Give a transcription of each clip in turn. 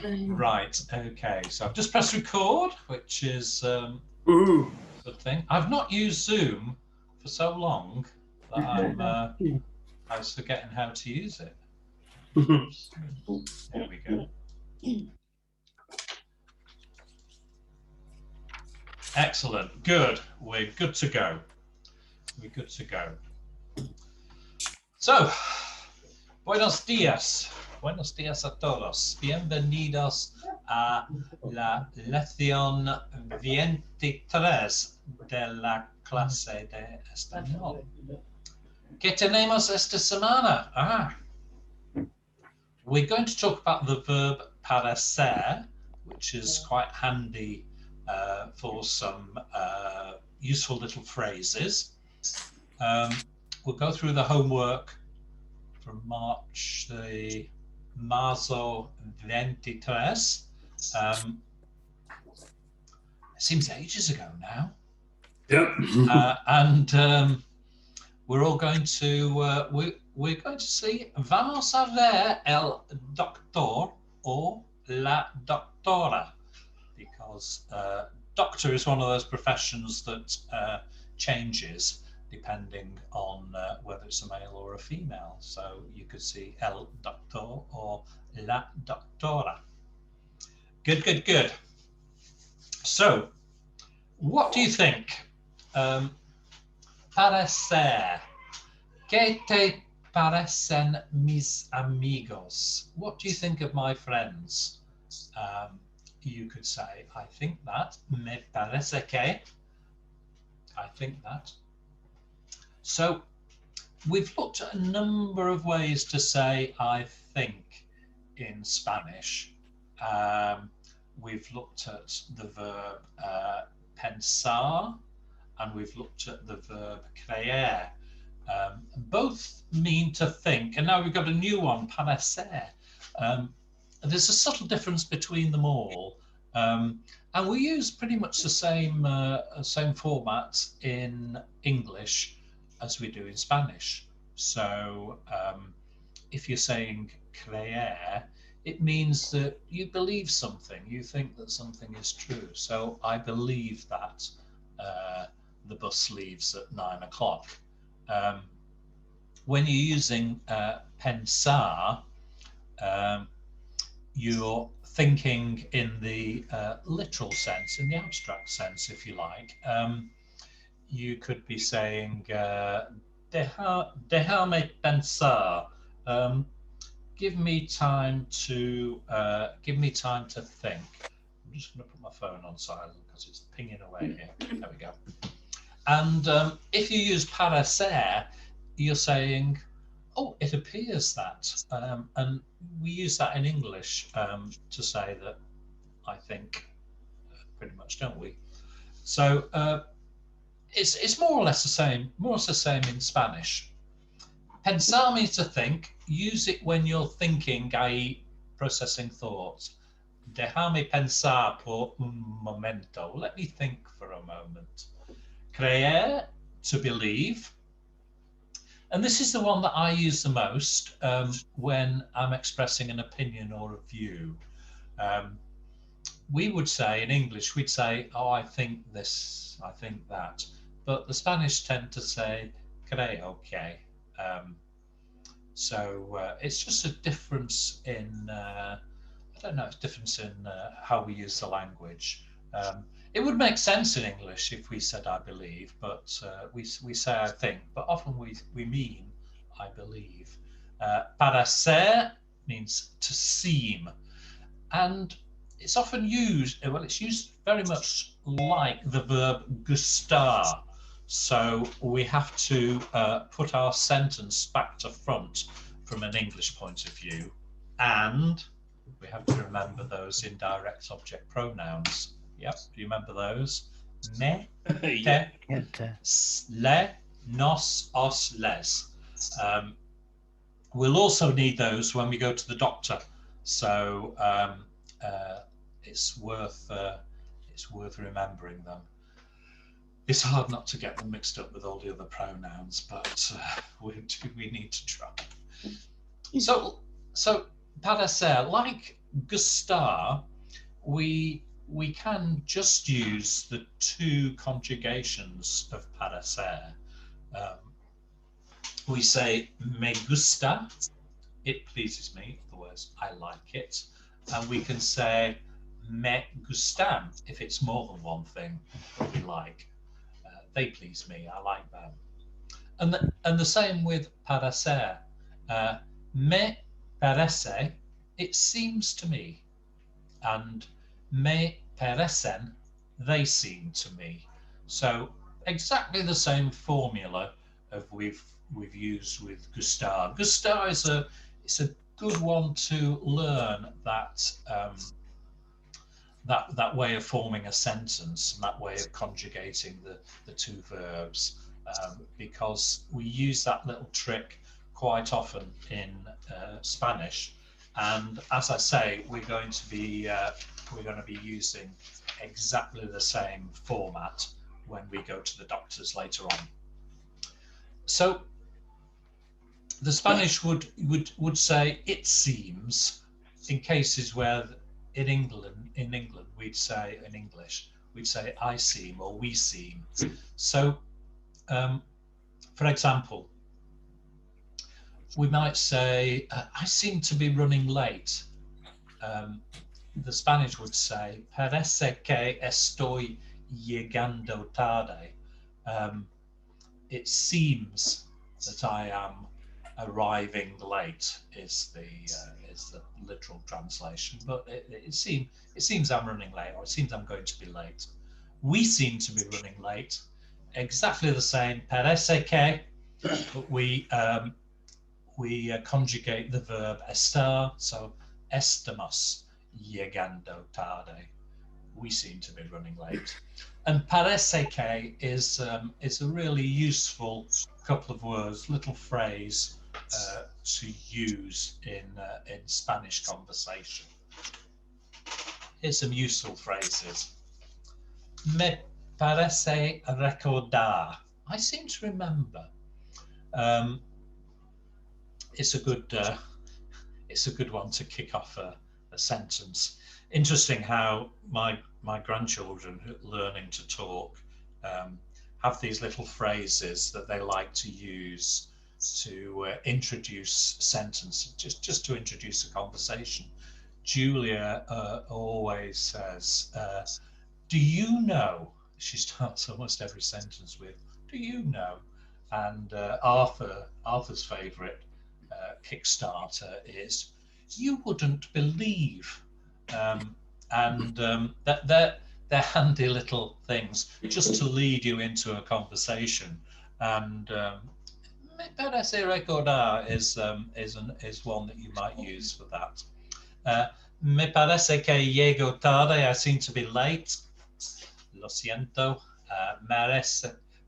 Right, okay, so I've just pressed record, which is a good thing. I've not used Zoom for so long that I was forgetting how to use it. There we go. Excellent, good. We're good to go. We're good to go. So, buenos días. Buenos días a todos. Bienvenidos a la lección 23 de la clase de español. ¿Qué tenemos esta semana? We're going to talk about the verb parecer, which is quite handy for some useful little phrases. We'll go through the homework from March the Marzo 23. It seems ages ago now. Yep. And we're all going to we're going to see vamos a ver el doctor or la doctora, because doctor is one of those professions that changes depending on whether it's a male or a female. So you could see el doctor or la doctora. Good, good, good. So, what do you think? Parecer. ¿Qué te parecen mis amigos? What do you think of my friends? You could say, I think that. Me parece que. I think that. So we've looked at a number of ways to say I think in Spanish. We've looked at the verb pensar, and we've looked at the verb creer. Both mean to think, and now we've got a new one, parecer. There's a subtle difference between them all, and we use pretty much the same format in English as we do in Spanish. So if you're saying creer, it means that you believe something, you think that something is true. So I believe that the bus leaves at 9 o'clock. When you're using pensar, you're thinking in the literal sense, in the abstract sense, if you like. You could be saying, déjame pensar. Give me time to think. I'm just going to put my phone on silent because it's pinging away here. There we go. And if you use parecer, you're saying, oh, it appears that. And we use that in English to say that I think, pretty much, don't we? So it's more or less the same, in Spanish. Pensar means to think. Use it when you're thinking, i.e. processing thoughts. Déjame pensar por un momento. Let me think for a moment. Creer, to believe. And this is the one that I use the most when I'm expressing an opinion or a view. We would say, in English, we'd say, oh, I think this, I think that. But the Spanish tend to say, creo que. So it's just a difference in, I don't know, difference in how we use the language. It would make sense in English if we said I believe, but we say I think, but often we mean I believe. Parecer means to seem, and it's often used, well, it's used very much like the verb gustar. So we have to put our sentence back to front from an English point of view, and we have to remember those indirect object pronouns. Yep, do you remember those? Me, te, le, nos, os, les. We'll also need those when we go to the doctor. So it's worth remembering them. It's hard not to get them mixed up with all the other pronouns, but we need to try. So parecer, like gustar, we can just use the two conjugations of parecer. We say me gusta, it pleases me, otherwise I like it. And we can say me gustan if it's more than one thing that we like. They please me, I like them. And the same with parecer. Me parece, it seems to me. And me parecen, they seem to me. So exactly the same formula of we've used with gustar. Gustar is it's a good one to learn that that way of forming a sentence and that way of conjugating the two verbs, because we use that little trick quite often in Spanish. And as I say, we're going to be using exactly the same format when we go to the doctors later on. So the Spanish would say it seems in cases where in England we'd say in English we'd say I seem or we seem. So for example, we might say I seem to be running late. The Spanish would say parece que estoy llegando tarde. It seems that I am arriving late is the literal translation, but it seems I'm running late, or it seems I'm going to be late. We seem to be running late. Exactly the same. Parece que, but we conjugate the verb estar, so estamos llegando tarde. We seem to be running late. And parece que is a really useful couple of words, little phrase to use in Spanish conversation. Here's some useful phrases. Me parece recordar. I seem to remember. It's a good one to kick off a sentence. Interesting how my grandchildren learning to talk have these little phrases that they like to use to introduce sentences, just to introduce a conversation. Julia always says, do you know? She starts almost every sentence with, do you know? And Arthur's favourite Kickstarter is, you wouldn't believe. That they're handy little things just to lead you into a conversation. And me parece recordar is one that you might use for that. Me parece que llego tarde. I seem to be late. Lo siento.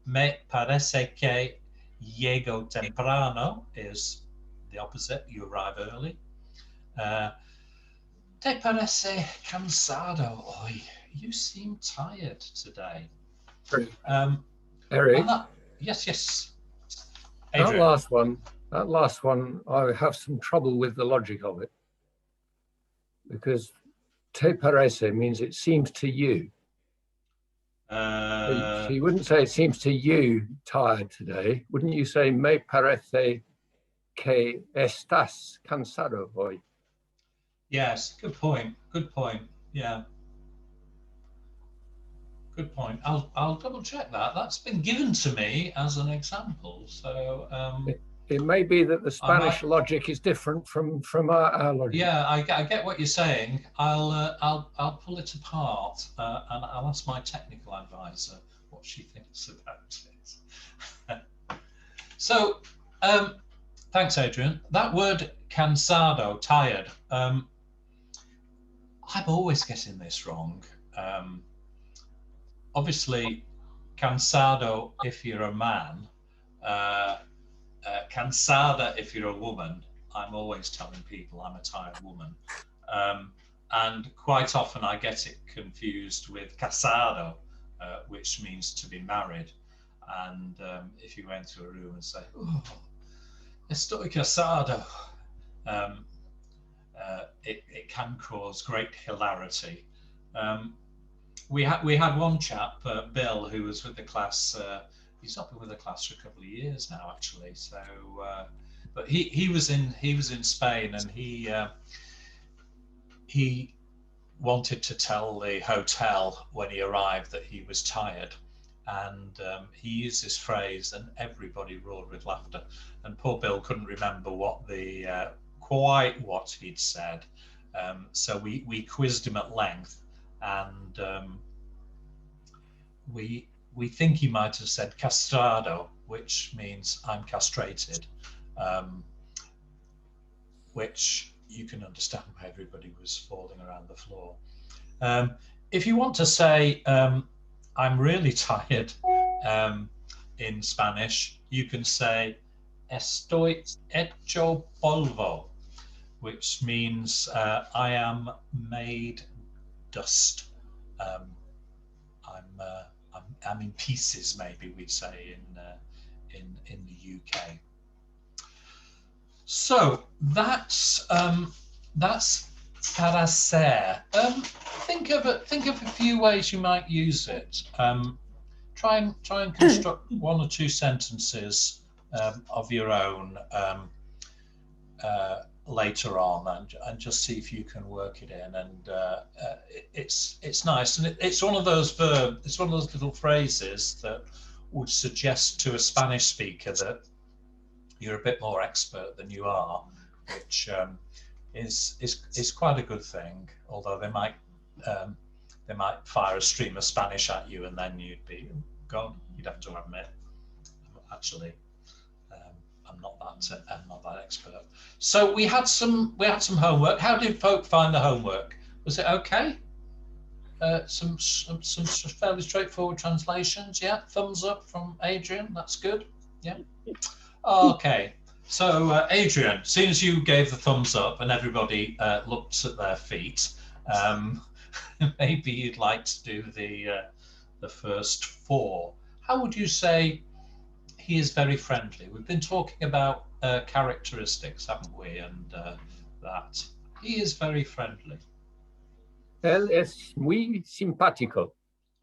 Me parece que llego temprano is the opposite. You arrive early. Te parece cansado hoy. You seem tired today. Eric? Yes. Adrian. That last one, I have some trouble with the logic of it. Because te parece means it seems to you. So you wouldn't say it seems to you tired today. Wouldn't you say me parece que estás cansado hoy? Yes, good point. Yeah. Good point. I'll double check that. That's been given to me as an example. So it may be that the Spanish logic is different from our logic. Yeah, I get what you're saying. I'll pull it apart and I'll ask my technical advisor what she thinks about it. So, thanks, Adrian. That word cansado, tired. I'm always getting this wrong. Obviously, cansado if you're a man, cansada if you're a woman. I'm always telling people I'm a tired woman. And quite often I get it confused with casado, which means to be married. And if you go into a room and say, oh, estoy casado, it can cause great hilarity. We had one chap, Bill, who was with the class. He's not been with the class for a couple of years now, actually. So, but he was in Spain, and he wanted to tell the hotel when he arrived that he was tired, and he used this phrase, and everybody roared with laughter. And poor Bill couldn't remember quite what he'd said, so we quizzed him at length, and we think he might have said castrado, which means I'm castrated, which you can understand why everybody was falling around the floor. If you want to say I'm really tired in Spanish, you can say estoy hecho polvo, which means I am made dust. I'm in pieces, maybe we'd say in the UK. So that's parecer. Think of a few ways you might use it. Try and construct one or two sentences of your own later on, and just see if you can work it in. And it's nice, and it's one of those verbs. It's one of those little phrases that would suggest to a Spanish speaker that you're a bit more expert than you are, which is quite a good thing. Although they might fire a stream of Spanish at you, and then you'd be gone. You'd have to admit, actually, I'm not that expert. So we had some homework. How did folk find the homework? Was it okay? Some fairly straightforward translations. Yeah, thumbs up from Adrian. That's good. Yeah. Okay. So Adrian, as soon as you gave the thumbs up and everybody looked at their feet, maybe you'd like to do the first four. How would you say he is very friendly? We've been talking about characteristics, haven't we? And that he is very friendly. Él es muy simpático.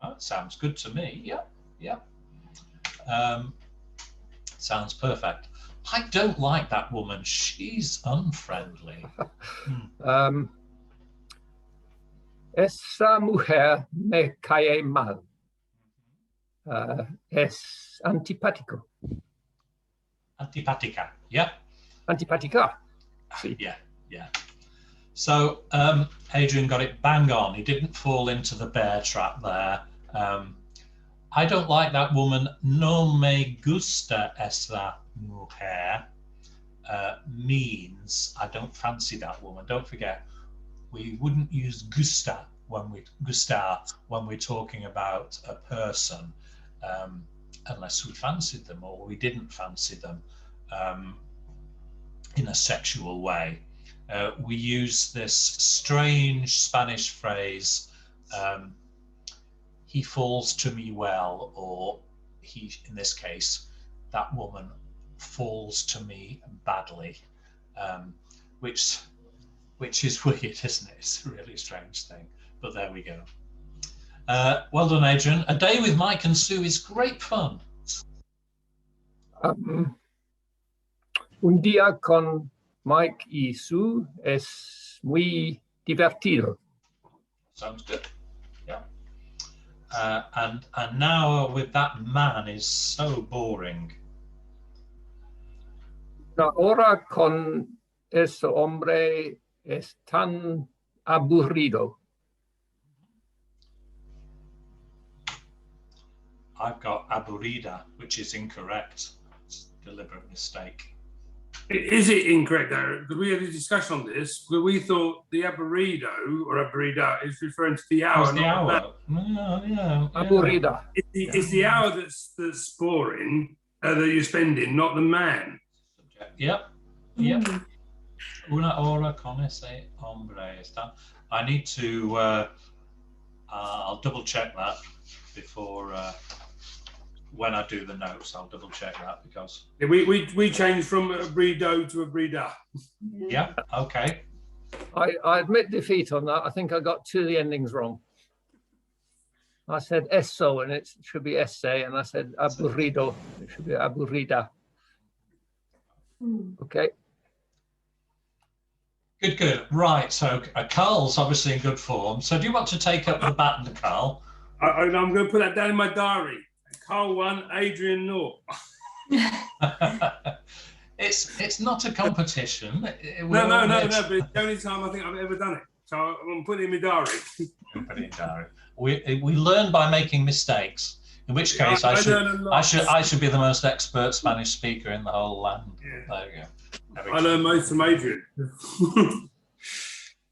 Oh, sounds good to me. Yeah, yeah. Sounds perfect. I don't like that woman. She's unfriendly. Esa mujer me cae mal. Es antipático. Antipática. Yeah. Antipática. Sí. Yeah, yeah. So Adrian got it bang on. He didn't fall into the bear trap there. I don't like that woman. No me gusta esa mujer means I don't fancy that woman. Don't forget, we wouldn't use gusta when we're talking about a person unless we fancied them or we didn't fancy them in a sexual way. We use this strange Spanish phrase, he falls to me well, or he, in this case, that woman falls to me badly, which is weird, isn't it? It's a really strange thing, but there we go. Well done, Adrian. A day with Mike and Sue is great fun. Un día con Mike y Sue es muy divertido. Sounds good. Yeah. And now with that man is so boring. Una hora con ese hombre es tan aburrido. I've got aburrida, which is incorrect. It's a deliberate mistake. Is it incorrect, though? Because we had a discussion on this, where we thought the aburrido or aburrida is referring to the hour. The hour. No. Aburrida. It's the hour that's boring that you're spending, not the man. Yep. Una hora con ese hombre está. I need to. I'll double check that before. When I do the notes, I'll double check that because we changed from aburrido to aburrida. Yeah. Okay. I admit defeat on that. I think I got 2 of the endings wrong. I said eso and it should be esse, and I said aburrido. It should be aburrida. Okay. Good, good. Right, so Carl's obviously in good form. So do you want to take up the baton, Carl? I'm going to put that down in my diary. Carl 1, Adrian 0. It's not a competition. No, but it's the only time I think I've ever done it. So I'm putting it in my diary. Put it in diary. We learn by making mistakes. In which case, I should be the most expert Spanish speaker in the whole land. Yeah. There you go. I learned most from Adrian.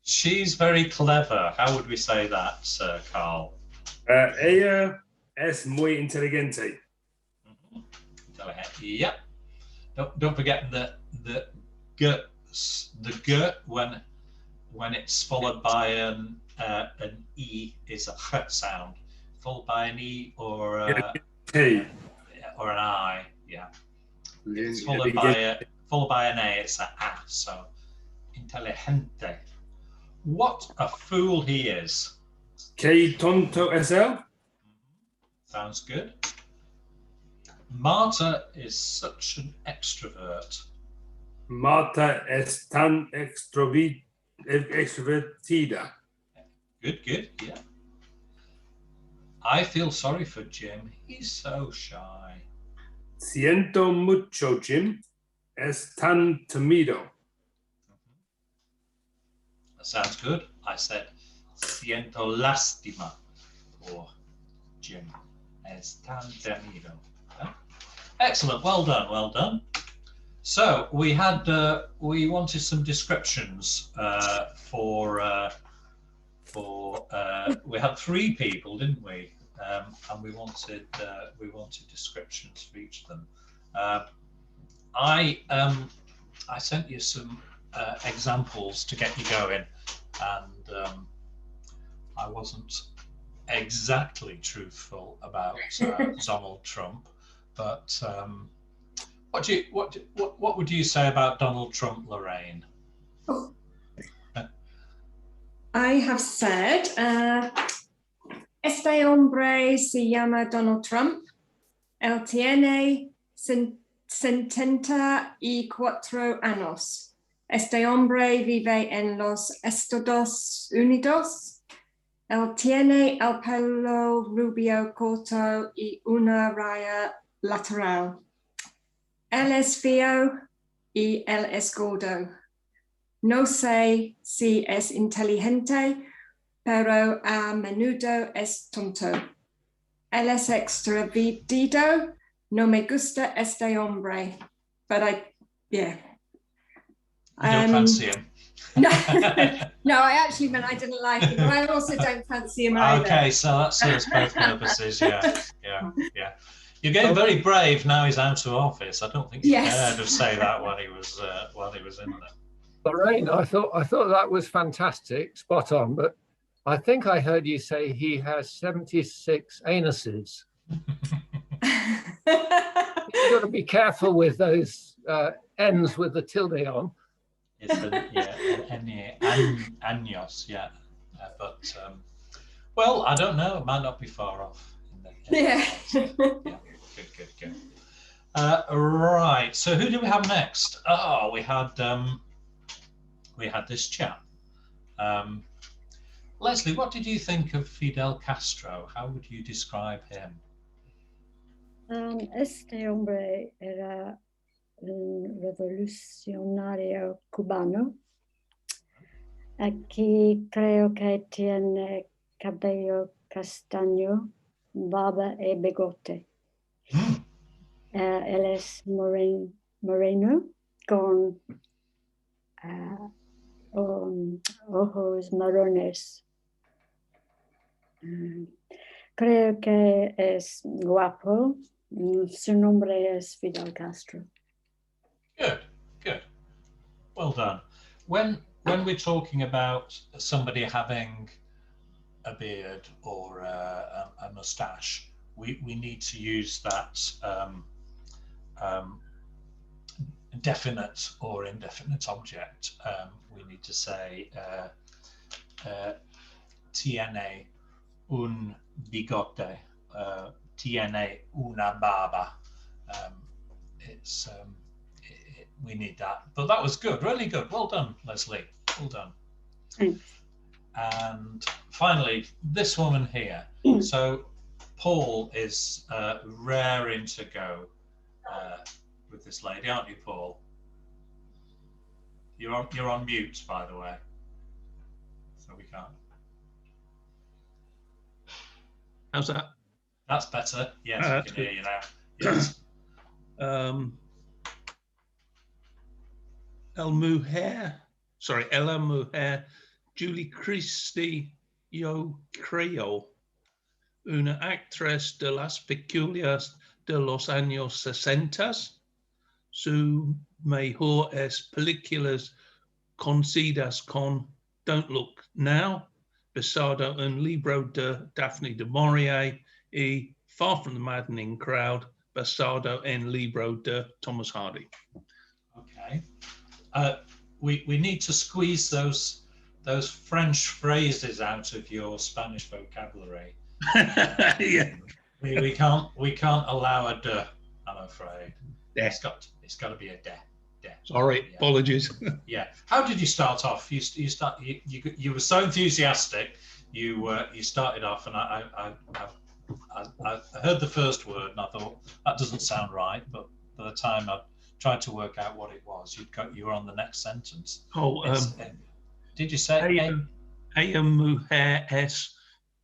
She's very clever. How would we say that, Carl? Ella es muy inteligente. Yep. Don't forget the g when it's followed by an e is a h sound, followed by an e or an I. Yeah. It's followed by an a. It's a so inteligente. What a fool he is. Que tonto es él. Sounds good. Marta is such an extrovert. Marta es tan extrovertida. Good, good, yeah. I feel sorry for Jim. He's so shy. Siento mucho, Jim. Es tan temido. That sounds good. I said, siento lástima for Jim. Es tan temido. Yeah. Excellent. Well done. Well done. So we wanted some descriptions we had 3 people, didn't we? And we wanted descriptions for each of them. I sent you some examples to get you going, and I wasn't exactly truthful about Donald Trump, but what would you say about Donald Trump, Lorraine? Oh. I have said este hombre se llama Donald Trump. Él tiene 74 años. Este hombre vive en los Estados Unidos. Él tiene el pelo rubio corto y una raya lateral. Él es feo y él es gordo. No sé si es inteligente, pero a menudo es tonto. Él es extrovertido. No me gusta este hombre, but yeah. You don't fancy him? No, I actually meant I didn't like him, but I also don't fancy him either. Okay, so that serves both purposes. Yeah. You're getting very brave now he's out of office. I don't think you dared to say that while he was in there. Lorraine, I thought that was fantastic, spot on. But I think I heard you say he has 76 anuses. You've got to be careful with those N's with the tilde on. It's años, yeah. But well, I don't know. It might not be far off. Yeah. Good. Right. So who do we have next? Oh, we had this chap. Leslie, what did you think of Fidel Castro? How would you describe him? Este hombre era un revolucionario cubano. Aquí creo que tiene cabello castaño, barba y bigote. Él es moreno con ojos marrones. Creo que es guapo. Su nombre es Fidel Castro. Good. Well done. When we're talking about somebody having a beard or a moustache, we need to use that definite or indefinite object, we need to say tiene un bigote, tiene una barba. We need that. But that was good, really good. Well done, Leslie. Well done. Thanks. And finally, this woman here. So Paul is raring to go with this lady, aren't you, Paul? You're on mute, by the way, so we can't. How's that? That's better. Yes, I can hear you now. Yes. Ella Mujer, Julie Christie, yo creo, una actriz de las peculiares de los años 60. Su mejores películas conocidas con Don't Look Now, basado en libro de Daphne du Maurier, y Far from the Maddening Crowd, basado en libro de Thomas Hardy. Okay. We need to squeeze those French phrases out of your Spanish vocabulary. Yeah. We can't allow a de, I'm afraid. Yeah. It's got to be a de. Sorry, yeah. Apologies. Yeah. How did you start off? You were so enthusiastic. You started off, and I heard the first word, and I thought that doesn't sound right. But by the time I tried to work out what it was, you were on the next sentence. Did you say A Mujer es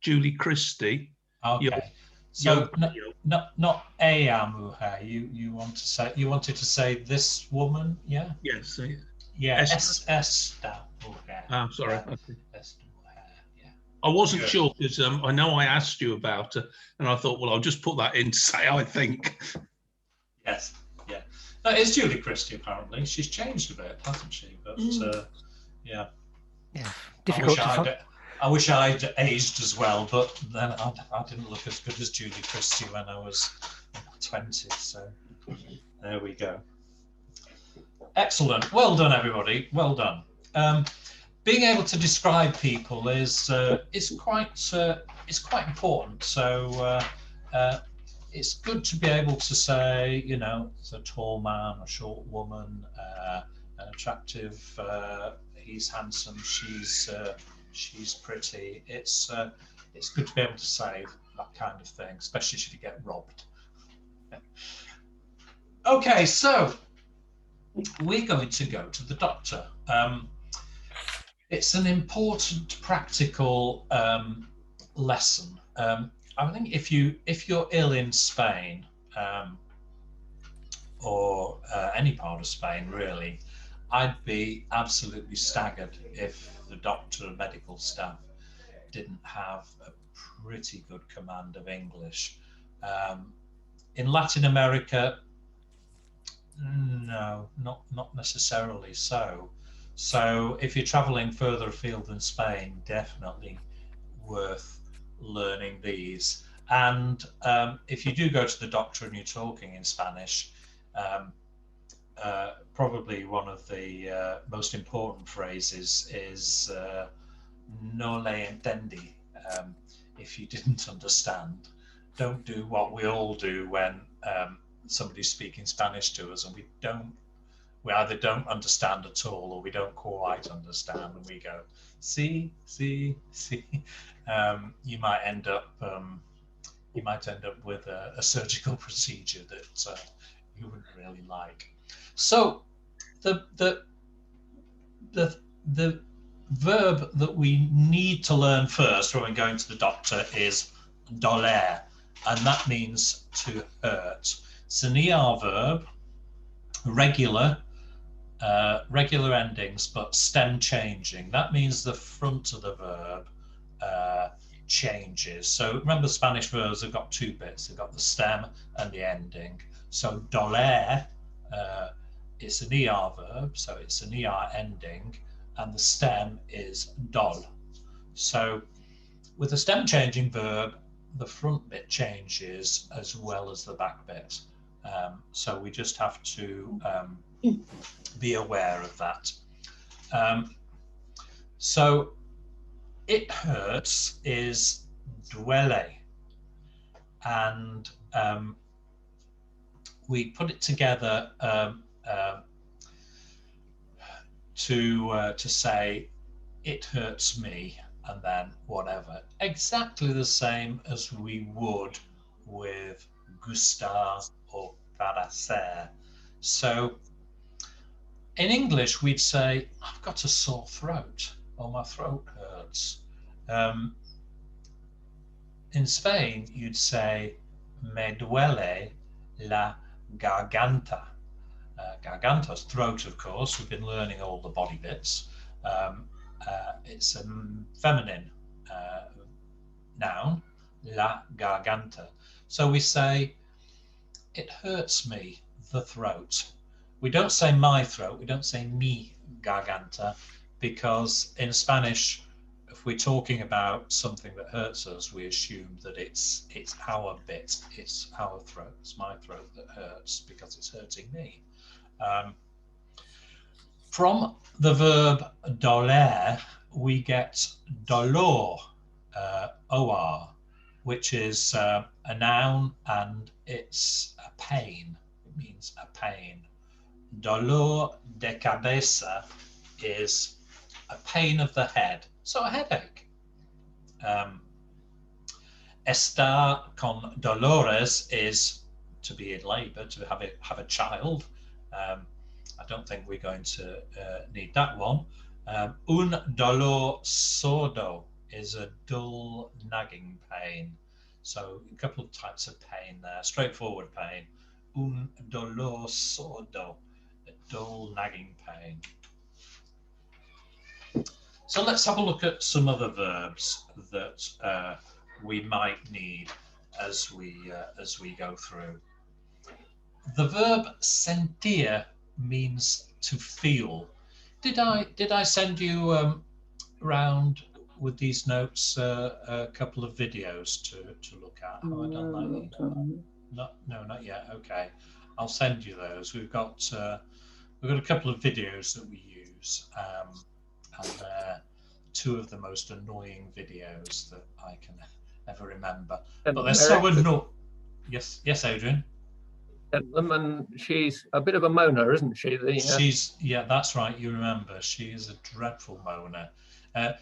Julie Christie? Okay. So not a mujer. You wanted to say this woman, yeah? Yes. Yeah. Esta mujer. I'm sorry. Yeah. Okay. Esta mujer. Yeah. I wasn't Good. sure because I know I asked you about it, and I thought, well, I'll just put that in to say I think. Yes. Yeah. That is Julie Christie. Apparently, she's changed a bit, hasn't she? But yeah. Yeah. Difficult I wish I'd aged as well, but then I didn't look as good as Julie Christie when I was 20. So there we go. Excellent. Well done, everybody. Well done. Being able to describe people is quite important. So it's good to be able to say, it's a tall man, a short woman, an attractive. He's handsome. She's pretty. It's good to be able to say that kind of thing, especially if you get robbed. Okay, so we're going to go to the doctor. It's an important practical lesson. I think if you're ill in Spain or any part of Spain, really, I'd be absolutely staggered if the doctor and medical staff didn't have a pretty good command of English. In Latin America, no, not necessarily so. So if you're traveling further afield than Spain, definitely worth learning these. And if you do go to the doctor and you're talking in Spanish, probably one of the most important phrases is no le entendí. If you didn't understand, don't do what we all do when somebody's speaking Spanish to us and we either don't understand at all or we don't quite understand, and we go sí. You might end up with a surgical procedure that you wouldn't really like. So the verb that we need to learn first when we're going to the doctor is doler, and that means to hurt. It's an ER verb, regular endings, but stem changing. That means the front of the verb changes. So remember, Spanish verbs have got two bits. They've got the stem and the ending. So doler, it's an ER verb, so it's an ER ending, and the stem is dol. So with a stem changing verb, the front bit changes as well as the back bit. So we just have to be aware of that. So it hurts is duele, and we put it together to say it hurts me, and then whatever, exactly the same as we would with gustar or parecer. So in English we'd say I've got a sore throat, or my throat hurts. In Spain you'd say me duele la garganta. Garganta's throat, of course. We've been learning all the body bits. It's a feminine noun, la garganta. So we say, it hurts me, the throat. We don't say my throat, we don't say mi garganta, because in Spanish, if we're talking about something that hurts us, we assume that it's our bit, it's our throat, it's my throat that hurts because it's hurting me. From the verb doler, we get dolor, or, which is a noun, and it's a pain. It means a pain. Dolor de cabeza is a pain of the head, so a headache. Estar con dolores is to be in labour, to have a child. I don't think we're going to need that one. Un dolor sordo is a dull, nagging pain. So a couple of types of pain there. Straightforward pain. Un dolor sordo, a dull, nagging pain. So let's have a look at some other verbs that we might need as we go through. The verb sentir means to feel. Did I send you round with these notes a couple of videos to look at? Have I done that? No, not yet. Okay, I'll send you those. We've got a couple of videos that we use, and they're two of the most annoying videos that I can ever remember. But they're so annoying. Yes, Adrian. And she's a bit of a moaner, isn't she? Yeah, that's right. You remember, she is a dreadful moaner.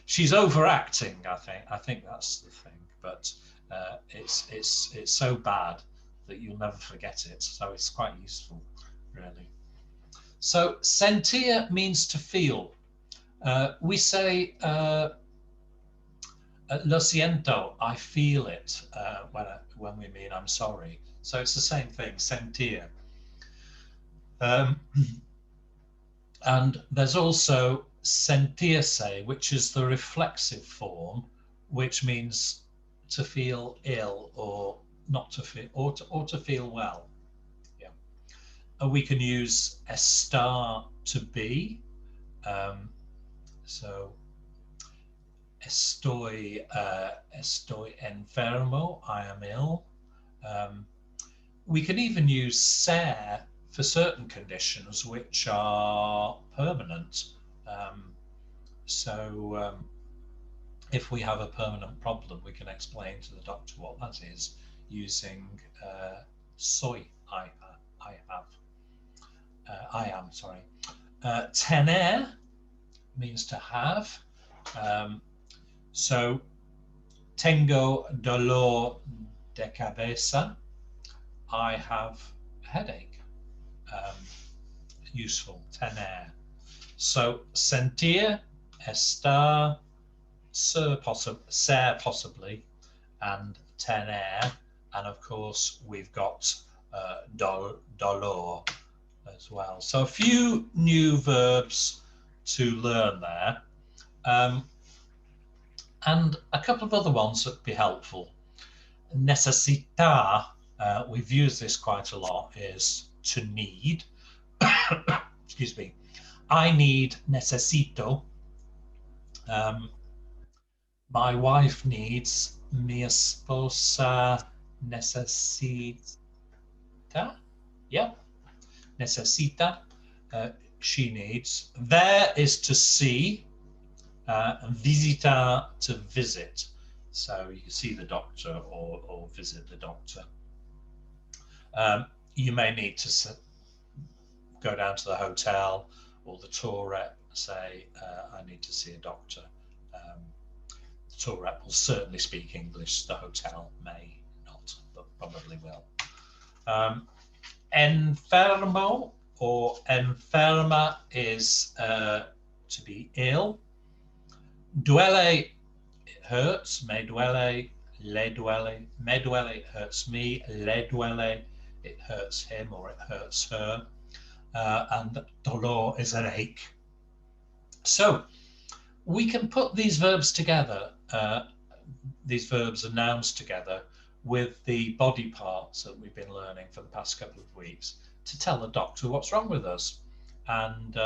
She's overacting. I think that's the thing. But it's so bad that you'll never forget it. So it's quite useful, really. So sentir means to feel. We say lo siento, I feel it, when we mean I'm sorry. So it's the same thing, sentir. And there's also sentirse, which is the reflexive form, which means to feel ill or not to feel, or to feel well. Yeah. And we can use estar, to be. So estoy enfermo, I am ill. We can even use ser for certain conditions which are permanent. If we have a permanent problem, we can explain to the doctor what that is using soy, I am, sorry. Tener means to have. So tengo dolor de cabeza, I have a headache. Useful, tener. So sentir, estar, ser possibly, and tener, and of course we've got dolor as well. So a few new verbs to learn there, and a couple of other ones that would be helpful. Necesitar, we've used this quite a lot, is to need. Excuse me. I need, necesito. My wife needs, mi esposa necesita. Yep, necesita. she needs. Ver is to see, and visitar to visit. So you can see the doctor or visit the doctor. You may need to go down to the hotel or the tour rep, say, I need to see a doctor. The tour rep will certainly speak English. The hotel may not, but probably will. Enfermo or enferma is to be ill. Duele, it hurts. Me duele, le duele. Me duele, it hurts me. Le duele, it hurts him or it hurts her. And dolor is an ache. So we can put these verbs together, these verbs and nouns together with the body parts that we've been learning for the past couple of weeks to tell the doctor what's wrong with us. And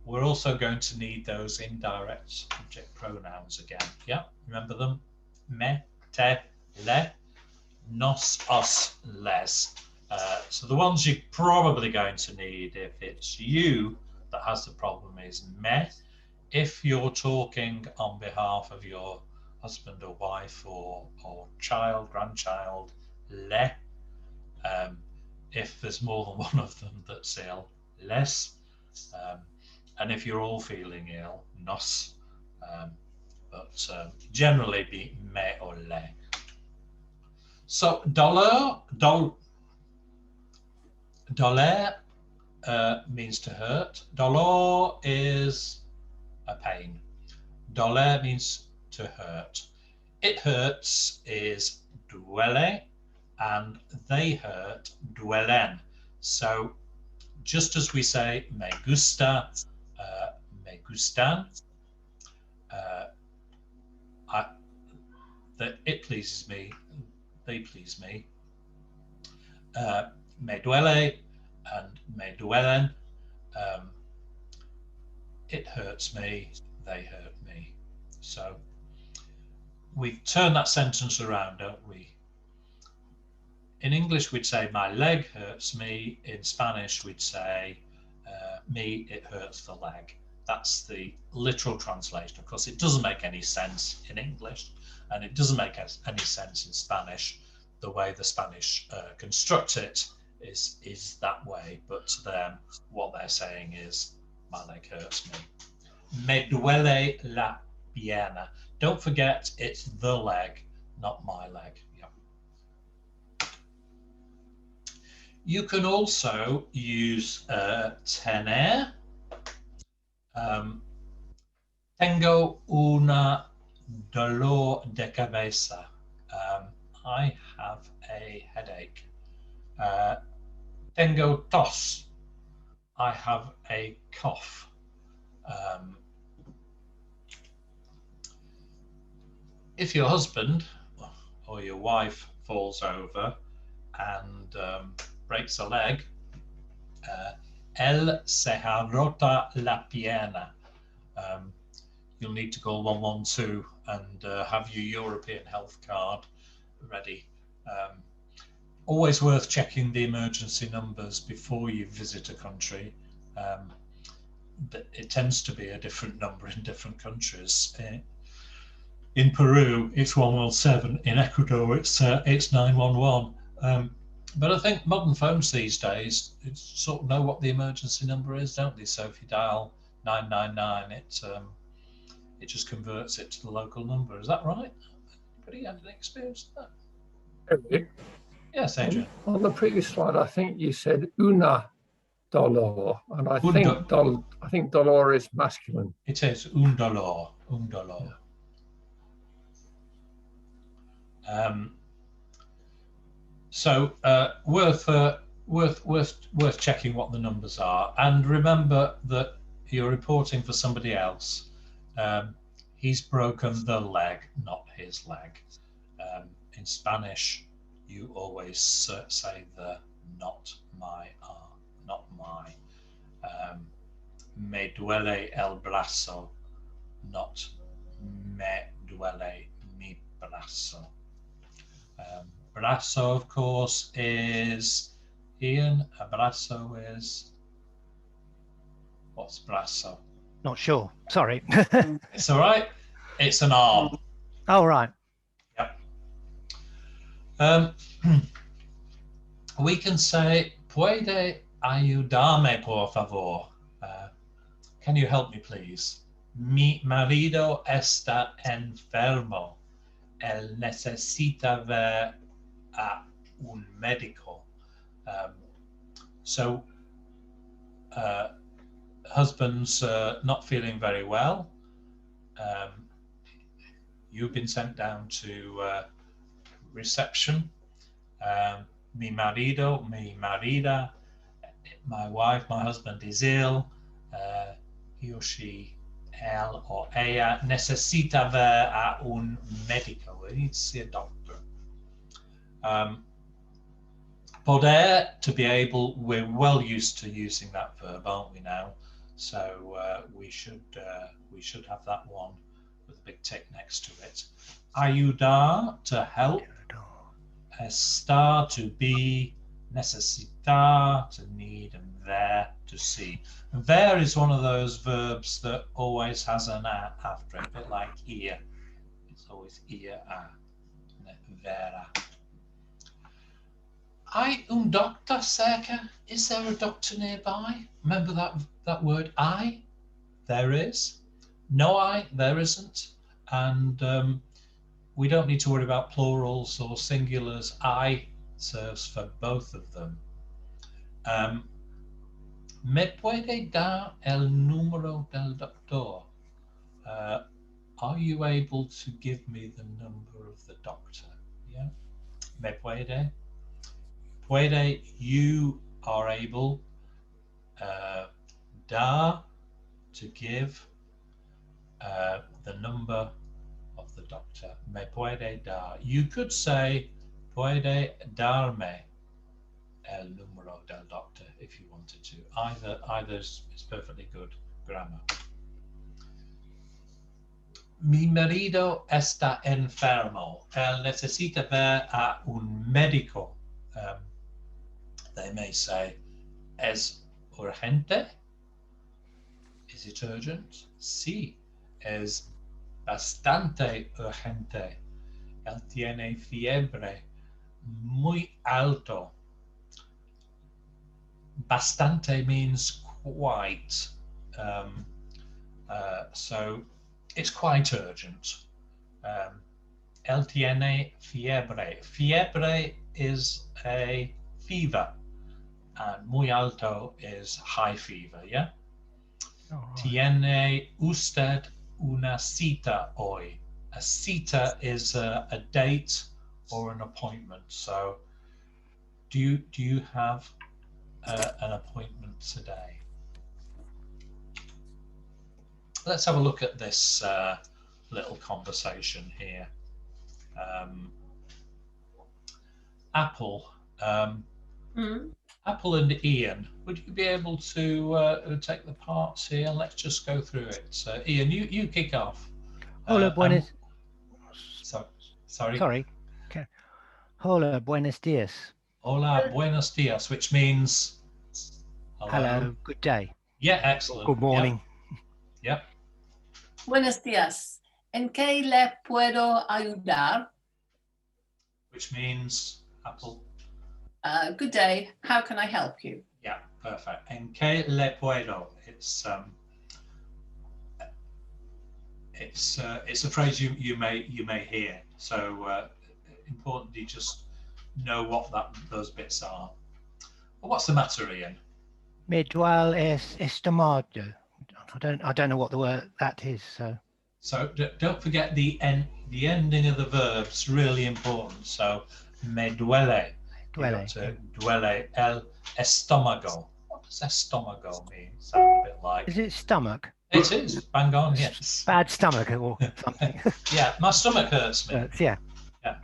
we're also going to need those indirect subject pronouns again. Yeah, remember them? Me, te, le, nos, us, les. So the ones you're probably going to need if it's you that has the problem is me. If you're talking on behalf of your husband or wife or child, grandchild, le. If there's more than one of them that's ill, les. And if you're all feeling ill, nos. But generally be me or le. So doler means to hurt. Dolor is a pain. Doler means to hurt. It hurts is duele, and they hurt, duelen. So just as we say me gusta, me gustan, that it pleases me, they please me. Me duele and me duelen. It hurts me, they hurt me. So we turn that sentence around, don't we? In English, we'd say my leg hurts me. In Spanish, we'd say me, it hurts the leg. That's the literal translation. Of course, it doesn't make any sense in English, and it doesn't make any sense in Spanish. The way the Spanish construct it is that way, but what they're saying is my leg hurts me. Me duele la pierna. Don't forget, it's the leg, not my leg. Yeah. You can also use tener. Tengo una dolor de cabeza. I have a headache. Tengo tos. I have a cough. If your husband or your wife falls over and breaks a leg, él se ha rota la pierna. You'll need to call 112 and have your European health card ready. Always worth checking the emergency numbers before you visit a country. It tends to be a different number in different countries. In Peru, it's 117. In Ecuador, it's 911. But I think modern phones these days sort of know what the emergency number is, don't they? So if you dial 999, it just converts it to the local number. Is that right? Anybody had any experience with that? Yes, Adrian. On the previous slide, I think you said una dolor, and I think dolor is masculine. It is un dolor. Un dolor. Yeah. So worth checking what the numbers are, and remember that you're reporting for somebody else. He's broken the leg, not his leg. In Spanish, you always say the not my, not my. Me duele el brazo, not me duele mi brazo. Brazo, of course, is Ian. Abrazo is What's brazo? Not sure. Sorry. It's all right. It's an arm. Oh, right. Yep. We can say, ¿Puede ayudarme, por favor? Can you help me, please? Mi marido está enfermo. Él necesita ver a un médico. So, husband's not feeling very well. You've been sent down to reception. Mi marido, mi marida, my wife, my husband is ill. He or she, él or ella, necesita ver a un médico. They need to see a doctor. Poder, to be able, we're well used to using that verb, aren't we now? So we should have that one with a big tick next to it. Ayudar, to help. Estar, to be. Necesitar, to need, and ver, to see. And ver is one of those verbs that always has an a after it, a bit like ir. It's always ir, a. Vera. I un doctor cerca. Is there a doctor nearby? Remember that word I? There is. No I, there isn't. And we don't need to worry about plurals or singulars. I serves for both of them. ¿Me puede dar el número del doctor? Are you able to give me the number of the doctor? Yeah. ¿Me puede? Puede, you are able. Dar, to give. The number of the doctor. Me puede dar. You could say, puede darme el número del doctor if you wanted to. Either is perfectly good grammar. Mi marido está enfermo. Él necesita ver a un médico. They may say, ¿es urgente? Is it urgent? Sí, es bastante urgente. Él tiene fiebre muy alto. Bastante means quite. So it's quite urgent. Él tiene fiebre. Fiebre is a fever. And muy alto is high fever, yeah? Oh, right. Tiene usted una cita hoy. A cita is a date or an appointment. So do you have an appointment today? Let's have a look at this little conversation here. Apple. Apple and Ian, would you be able to take the parts here? Let's just go through it. So, Ian, you kick off. Hola, buenos. Sorry. Sorry. Okay. Hola, buenos dias. Hola, buenos dias, which means hello, good day. Yeah, excellent. Good morning. Yep. Buenos dias. ¿En qué le puedo ayudar? Which means, Apple. Good day. How can I help you? Yeah, perfect. En qué le puedo? It's a phrase you may hear. So importantly, just know what those bits are. Well, what's the matter, Ian? Me duele estómago. I don't know what the word that is. So don't forget the ending of the verb's really important. So me duele. Duele el estómago. What does estómago mean? Sounds a bit like. Is it stomach? It is. Bang on. Yes. Bad stomach or something. Yeah, my stomach hurts me. Yeah. Yeah.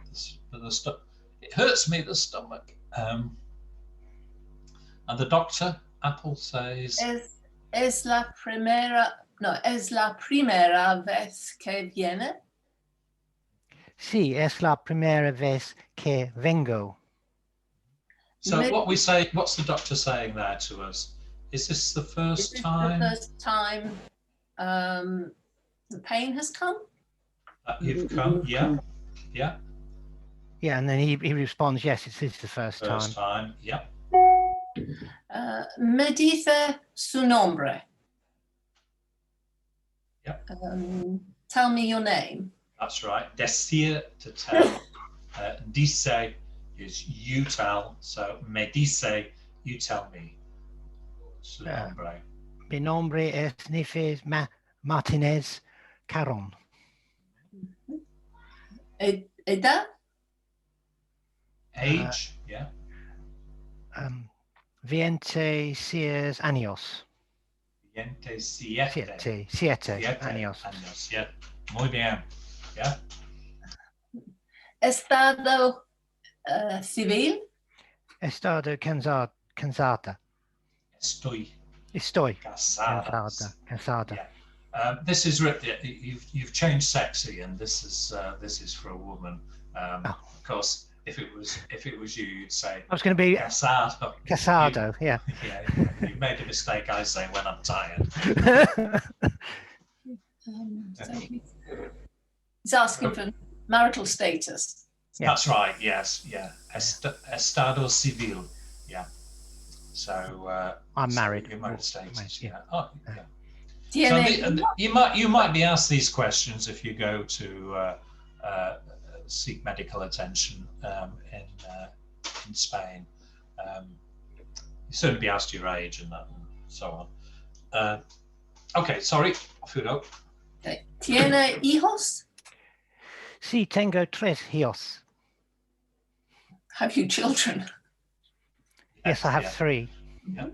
It hurts me, the stomach. And the doctor, Apple, says. Es la primera vez que viene. Sí, es la primera vez que vengo. So what's the doctor saying there to us? Is this the first Is this time the first time the pain has come? that you've come? Yeah, yeah. Yeah, and then he responds, yes, it is the first time. First time, yeah. Me dice su nombre. Yep. Tell me your name. That's right. Decir, to tell. Dice is you tell. So me dice, you tell me. Su nombre. Mi nombre es Nifes Martinez Caron. Edad? Age, yeah. 26 años. 27. Siete años. Yeah. Muy bien. Yeah. Estado civil? Estado cansada. Estoy Casada. cansada. Yeah. This is you've changed sexy, and this is for a woman. Of course, if it was you, you'd say. I was going to be casado. Casado. Yeah. Yeah. You've made a mistake. I say when I'm tired. He's asking for marital status. Yeah. That's right. Yes. Yeah. Estado civil. Yeah. So I'm married. Your marital status. Yeah. Oh, yeah. DNA. So you might be asked these questions if you go to seek medical attention in Spain. You certainly be asked your age and that and so on. Okay, sorry, off you go. Okay. ¿Tiene hijos? Sí, tengo 3 hijos. Have you children? Yes, I have Yeah. 3. Yeah.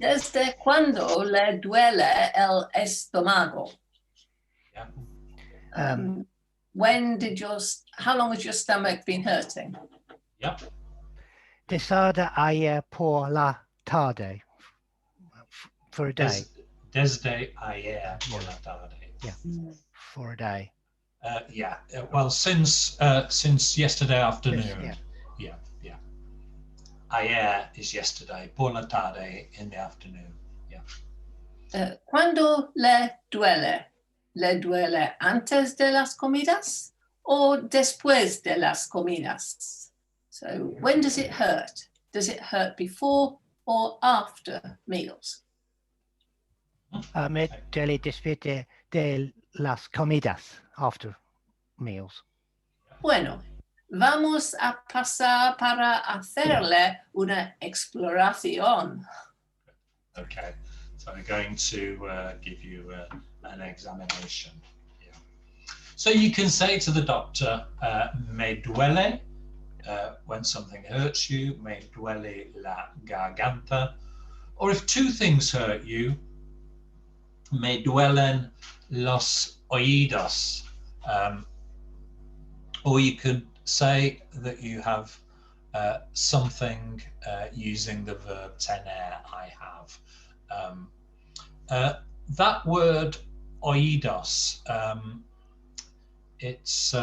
¿Desde cuándo le duele el estómago? Yeah. How long has your stomach been hurting? Yeah. Desde ayer por la tarde. For a day. Desde ayer por la tarde. Yeah. For a day. Yeah. Well, since yesterday afternoon. Yeah. Yeah. Ayer is yesterday. Por la tarde in the afternoon. Yeah. ¿Cuándo le duele? ¿Le duele antes de las comidas o después de las comidas? So when does it hurt? Does it hurt before or after meals? Me duele después de las comidas, after meals. Bueno, vamos a pasar para hacerle una exploración. Okay. So I'm going to give you an examination. Yeah. So you can say to the doctor, me duele, when something hurts you, me duele la garganta. Or if 2 things hurt you, me duelen los oídos. Or you could say that you have something using the verb tener, I have. That word oídos, it's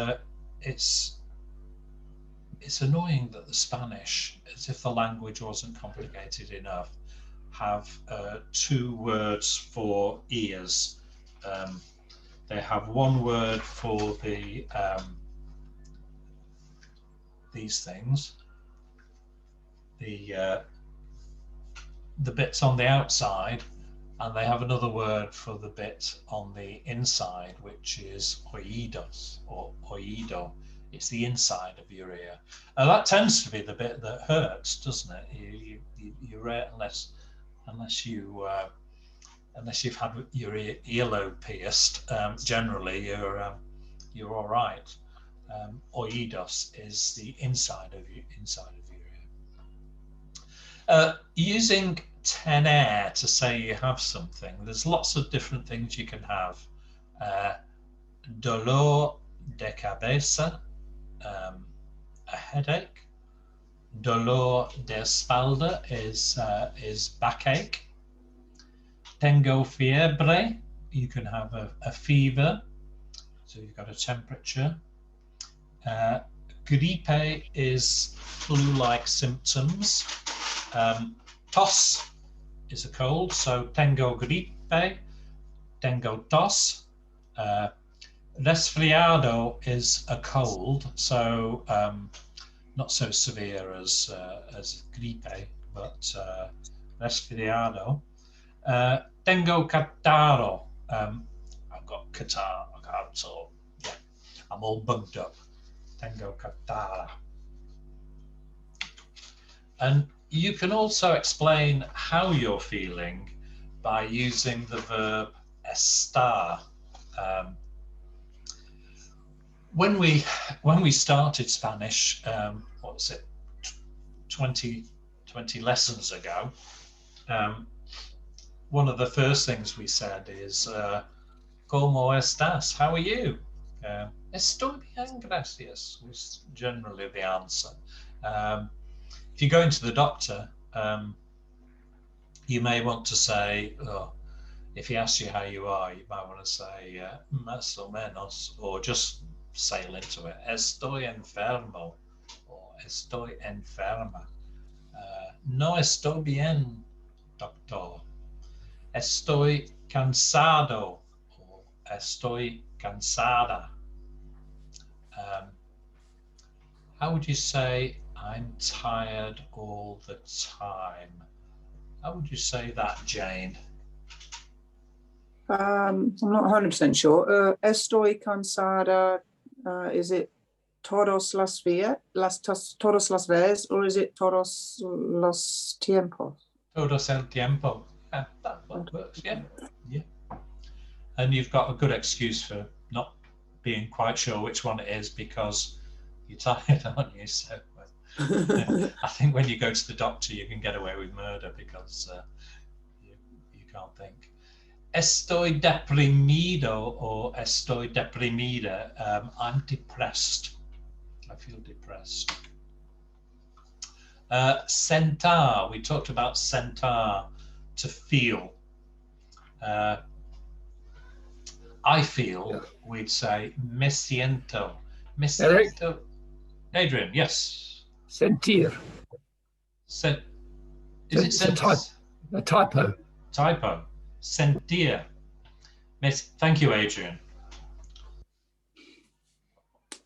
annoying that the Spanish, as if the language wasn't complicated enough, have 2 words for ears. They have 1 word for the these things, the bits on the outside, and they have another word for the bit on the inside, which is oídos or oído. It's the inside of your ear. That tends to be the bit that hurts, doesn't it? Unless you've had your earlobe pierced. Generally, you're all right. Oídos is the inside of your ear. Using tener to say you have something, there's lots of different things you can have. Dolor de cabeza, a headache. Dolor de espalda is backache. Tengo fiebre, you can have a fever, so you've got a temperature. Gripe is flu-like symptoms. Tos is a cold, so tengo gripe, tengo tos. Resfriado is a cold, so not so severe as gripe, but resfriado. Tengo catarro. I've got catarrh. So yeah, I'm all bugged up. Tengo catarrh. And you can also explain how you're feeling by using the verb estar. When we started Spanish, what was it, 20 lessons ago, one of the first things we said is ¿Cómo estás? How are you? Estoy bien, gracias was generally the answer. If you're going to the doctor, you may want to say, if he asks you how you are, you might want to say más o menos, or just sail into it. Estoy enfermo, or estoy enferma. No estoy bien, doctor. Estoy cansado, or estoy cansada. How would you say I'm tired all the time? How would you say that, Jane? I'm not 100% sure. Estoy cansada. Is it todos las veces, or is it todos los tiempos? Todos el tiempo. Yeah, that works. Yeah. And you've got a good excuse for not being quite sure which one it is because you're tired, aren't you? So I think when you go to the doctor, you can get away with murder because you can't think. Estoy deprimido, or estoy deprimida. I'm depressed. I feel depressed. Sentar. We talked about sentar, to feel. I feel, we'd say, me siento. Me siento. Adrian, yes. Sentir. Is it a typo? Typo. Sentir. Thank you, Adrian.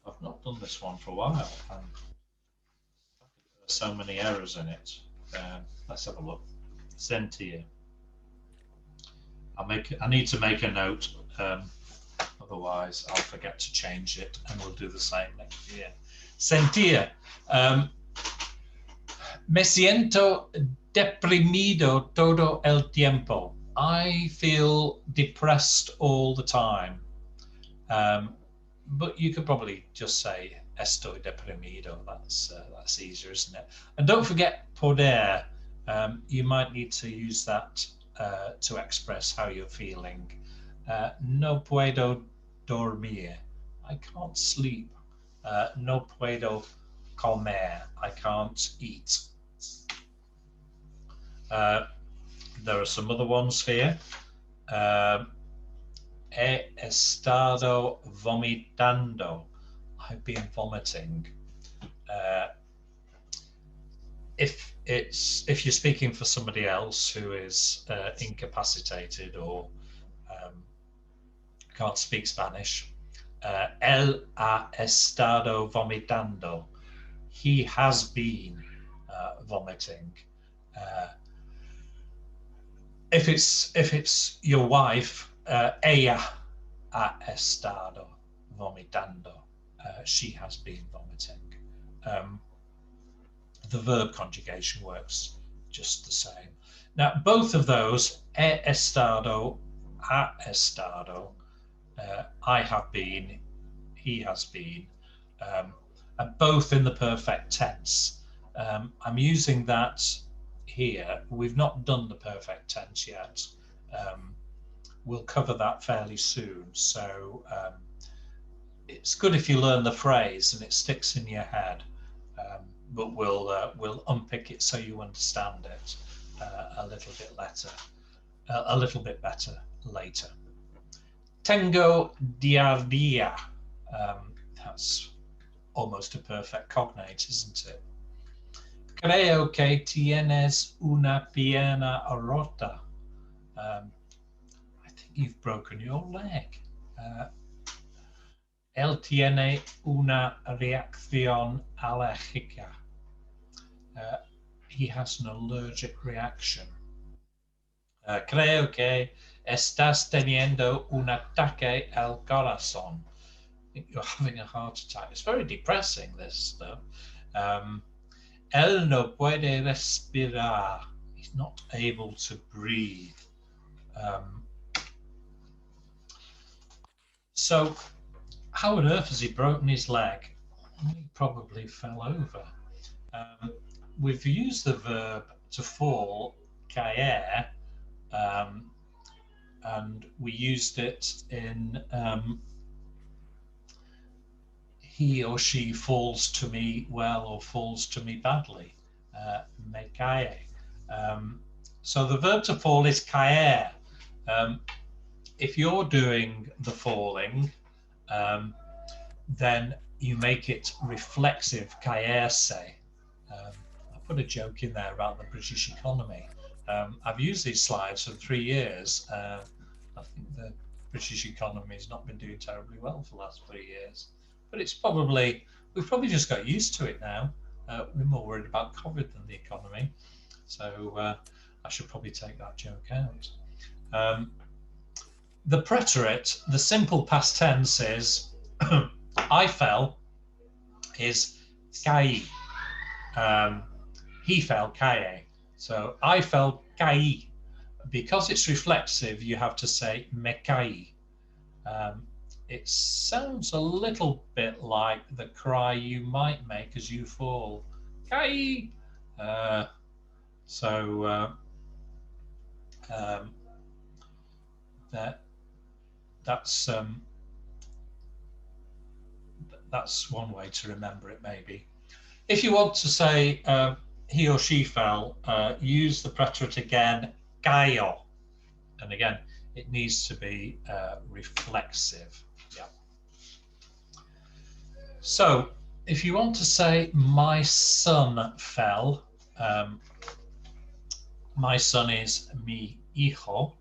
I've not done this one for a while. There's so many errors in it. Let's have a look. Sentir. I need to make a note. Otherwise, I'll forget to change it, and we'll do the same next year. Sentir. Me siento deprimido todo el tiempo. I feel depressed all the time. But you could probably just say estoy deprimido. That's easier, isn't it? And don't forget poder. You might need to use that to express how you're feeling. No puedo dormir. I can't sleep. No puedo comer. I can't eat. There are some other ones here. He estado vomitando. I've been vomiting. If you're speaking for somebody else who is incapacitated or can't speak Spanish, él ha estado vomitando. He has been vomiting. If it's your wife, ella ha estado vomitando. She has been vomiting. The verb conjugation works just the same. Now, both of those, he estado, ha estado, I have been, he has been, are both in the perfect tense. I'm using that here. We've not done the perfect tense yet. We'll cover that fairly soon. So it's good if you learn the phrase and it sticks in your head. But we'll unpick it so you understand it a little bit better later. Tengo diarrhea. That's almost a perfect cognate, isn't it? Creo que tienes una pierna rota. I think you've broken your leg. Él tiene una reacción alérgica. He has an allergic reaction. Creo que estás teniendo un ataque al corazón. I think you're having a heart attack. It's very depressing, this stuff. Él no puede respirar. He's not able to breathe. So, how on earth has he broken his leg? He probably fell over. We've used the verb to fall, caer, and we used it in he or she falls to me well or falls to me badly, me cae. So the verb to fall is caer. If you're doing the falling, then you make it reflexive, caerse. I put a joke in there about the British economy. I've used these slides for 3 years. I think the British economy has not been doing terribly well for the last 3 years, but we've probably just got used to it now. We're more worried about COVID than the economy, so I should probably take that joke out. The preterite, the simple past tense is I fell, is caí. He fell, cae. So I fell, caí. Because it's reflexive, you have to say me caí. It sounds a little bit like the cry you might make as you fall, caí. That's one way to remember it, maybe. If you want to say he or she fell, use the preterite again, cayó. And again, it needs to be reflexive. Yeah. So if you want to say my son fell, my son is mi hijo.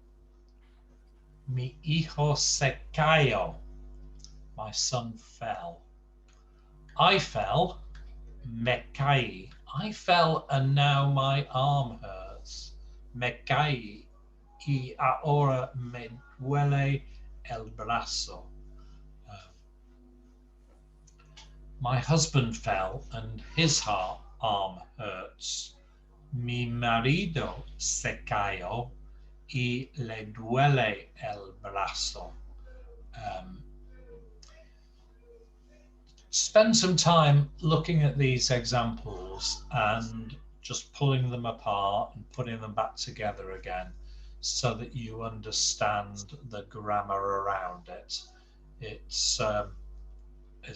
Mi hijo se cayó. My son fell. I fell, me caí. I fell and now my arm hurts. Me caí y ahora me duele el brazo. My husband fell and his arm hurts. Mi marido se cayó y le duele el brazo. Spend some time looking at these examples and just pulling them apart and putting them back together again so that you understand the grammar around it. It's a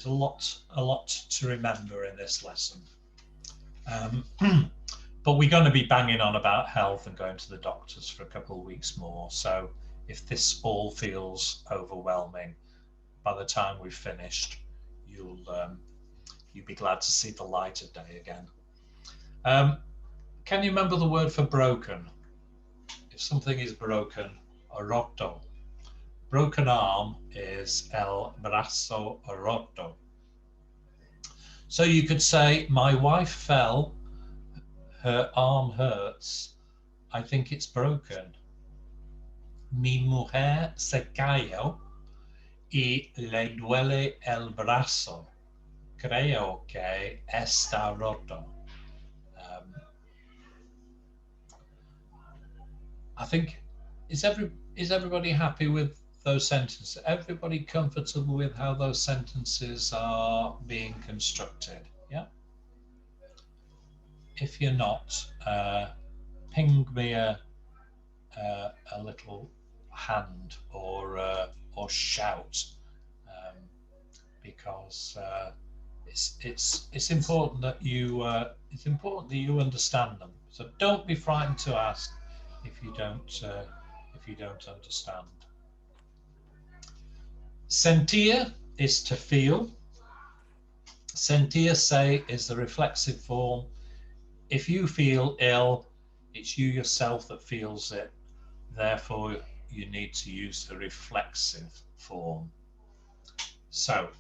lot to remember in this lesson. But we're going to be banging on about health and going to the doctors for a couple of weeks more. So if this all feels overwhelming, by the time we've finished, you'll be glad to see the light of day again. Can you remember the word for broken? If something is broken, roto. Broken arm is el brazo roto. So you could say, my wife fell, her arm hurts, I think it's broken. Mi mujer se cayó y le duele el brazo. Creo que está roto. I think, is everybody happy with those sentences? Everybody comfortable with how those sentences are being constructed? Yeah. If you're not, ping me a little hand or shout, because it's important that you understand them. So don't be frightened to ask if you don't understand. Sentir is to feel. Sentir se is the reflexive form. if you feel ill, it's you yourself that feels it. Therefore, you need to use the reflexive form. So,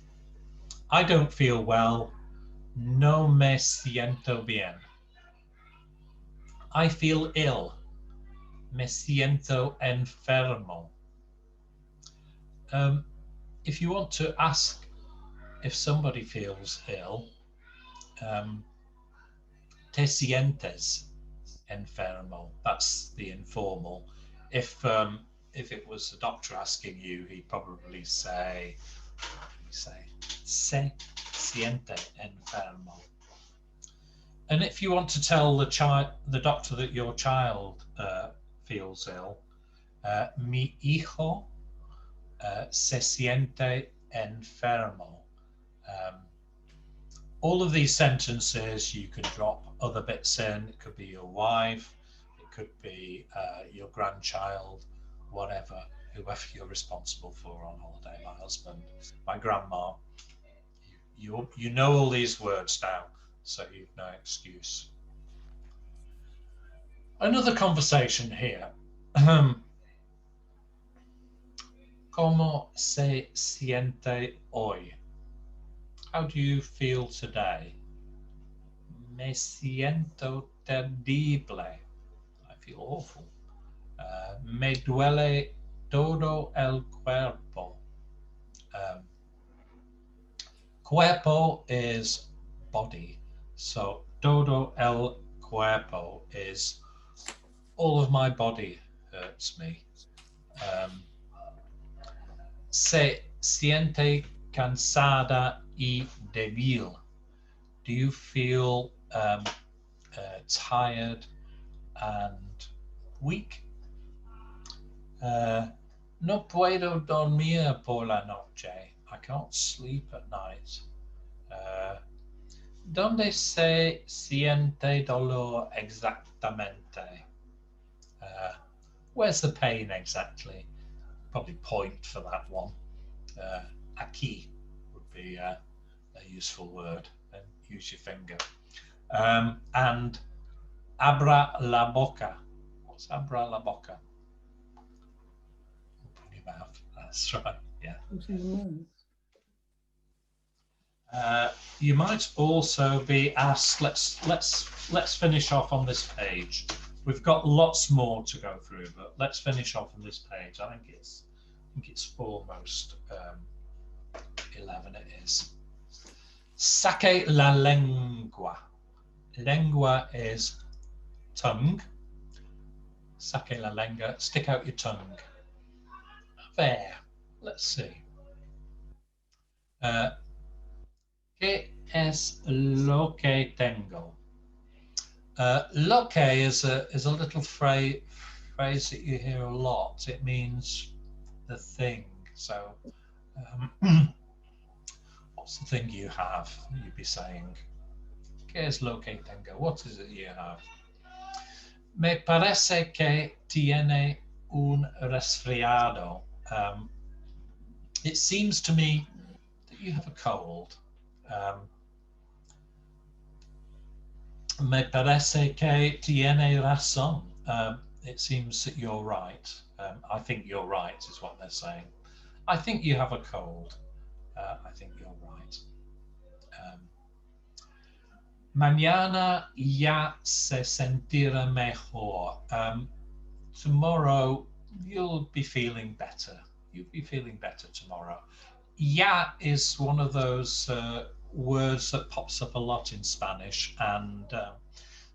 I don't feel well. No me siento bien. I feel ill. Me siento enfermo. If you want to ask if somebody feels ill, te sientes enfermo. That's the informal. If it was a doctor asking you, he'd probably say, se siente enfermo. And if you want to tell the doctor that your child feels ill, mi hijo se siente enfermo. All of these sentences, you can drop other bits in. It could be your wife, it could be your grandchild, whatever, whoever you're responsible for on holiday, my husband, my grandma. You know all these words now, so you've no excuse. Another conversation here. ¿Cómo se siente hoy? How do you feel today? Me siento terrible. I feel awful. Me duele todo el cuerpo. Cuerpo is body. So todo el cuerpo is all of my body hurts me. Se siente cansada y débil. Do you feel tired and weak? No puedo dormir por la noche. I can't sleep at night. ¿Dónde se siente dolor exactamente? Where's the pain exactly? Probably point for that one. Aquí would be a useful word, and use your finger. And abra la boca. What's abra la boca? Open your mouth. That's right. Yeah. You might also be asked. Let's finish off on this page. We've got lots more to go through, but let's finish off on this page. I think it's almost 11. It is. Saque la lengua. Lengua is tongue. Saque la lengua. Stick out your tongue. There. Let's see. ¿Qué es lo que tengo? Lo que is a little phrase that you hear a lot. It means the thing. So, what's the thing you have? You'd be saying, ¿Qué es lo que tengo? What is it you have? Me parece que tiene un resfriado. It seems to me that you have a cold. Me parece que tiene razón. It seems that you're right. I think you're right is what they're saying. I think you have a cold. I think you're right. Mañana ya se sentirá mejor. Tomorrow you'll be feeling better. You'll be feeling better tomorrow. Ya is one of those words that pops up a lot in Spanish, and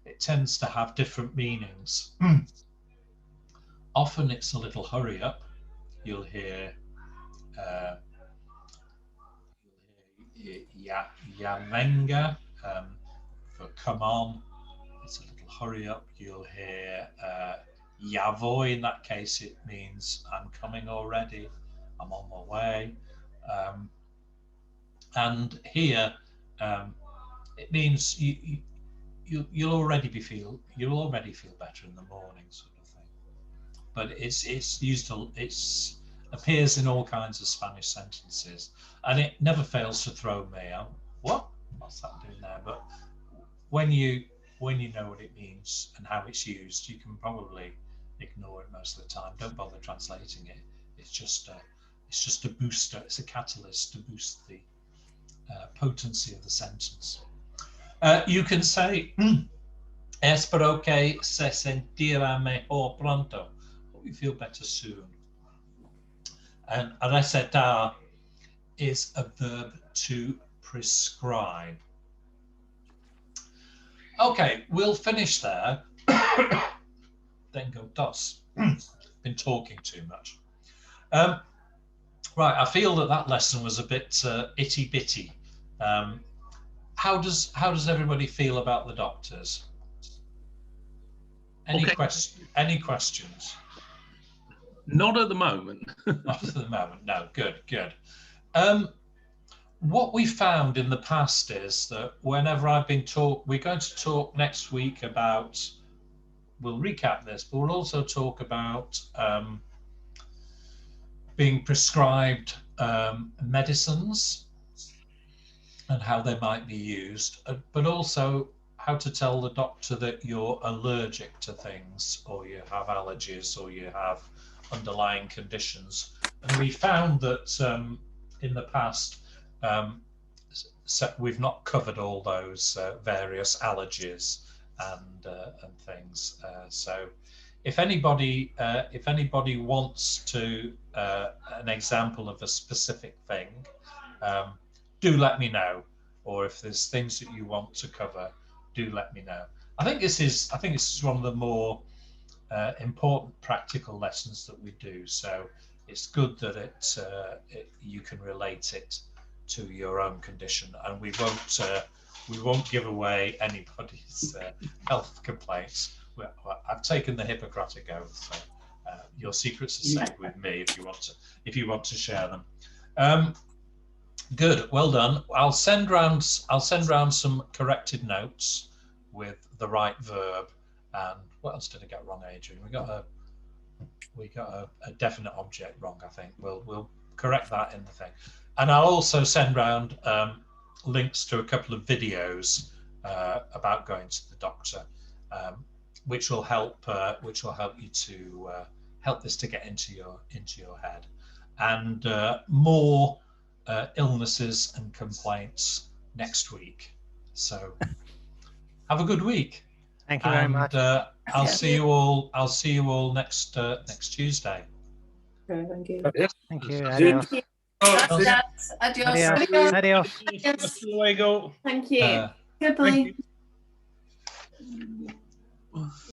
it tends to have different meanings. Often it's a little hurry up. You'll hear ya venga for come on. It's a little hurry up. You'll hear ya voy. In that case, it means I'm coming already. I'm on my way. And here it means you'll already feel better in the morning, sort of thing. But it's appears in all kinds of Spanish sentences, and it never fails to throw me out. What's that doing there? But when you when you know what it means and how it's used, you can probably ignore it most of the time. Don't bother translating it. It's just a booster. It's a catalyst to boost the potency of the sentence. You can say, espero que se sentirá mejor pronto. Hope you feel better soon. And recetar is a verb to prescribe. Okay, we'll finish there. Tengo tos. Been talking too much. Right, I feel that lesson was a bit itty bitty. How does everybody feel about the doctors? Any questions? Not at the moment. Not at the moment. No. Good. What we found in the past is that whenever I've been we're going to talk next week about. We'll recap this, but we'll also talk about being prescribed medicines and how they might be used, but also how to tell the doctor that you're allergic to things, or you have allergies, or you have underlying conditions. And we found that in the past, we've not covered all those various allergies and things. So if anybody wants to an example of a specific thing, do let me know. Or if there's things that you want to cover, do let me know. I think this is one of the more important practical lessons that we do. So it's good that you can relate it to your own condition, and we won't give away anybody's health complaints. I've taken the Hippocratic Oath, so your secrets are safe with me if you want to share them. Good, well done. I'll send round some corrected notes with the right verb. And what else did I get wrong, Adrian? We got a definite object wrong, I think. We'll correct that in the thing. And I'll also send round links to a couple of videos about going to the doctor, which will help you to help this to get into your head, and more illnesses and complaints next week. So have a good week. Thank you very much. I'll see you all next Tuesday. Okay, thank you. Thank you. Adios. Adios. Adios. Adios. Luego. Thank you. Goodbye. Thank you.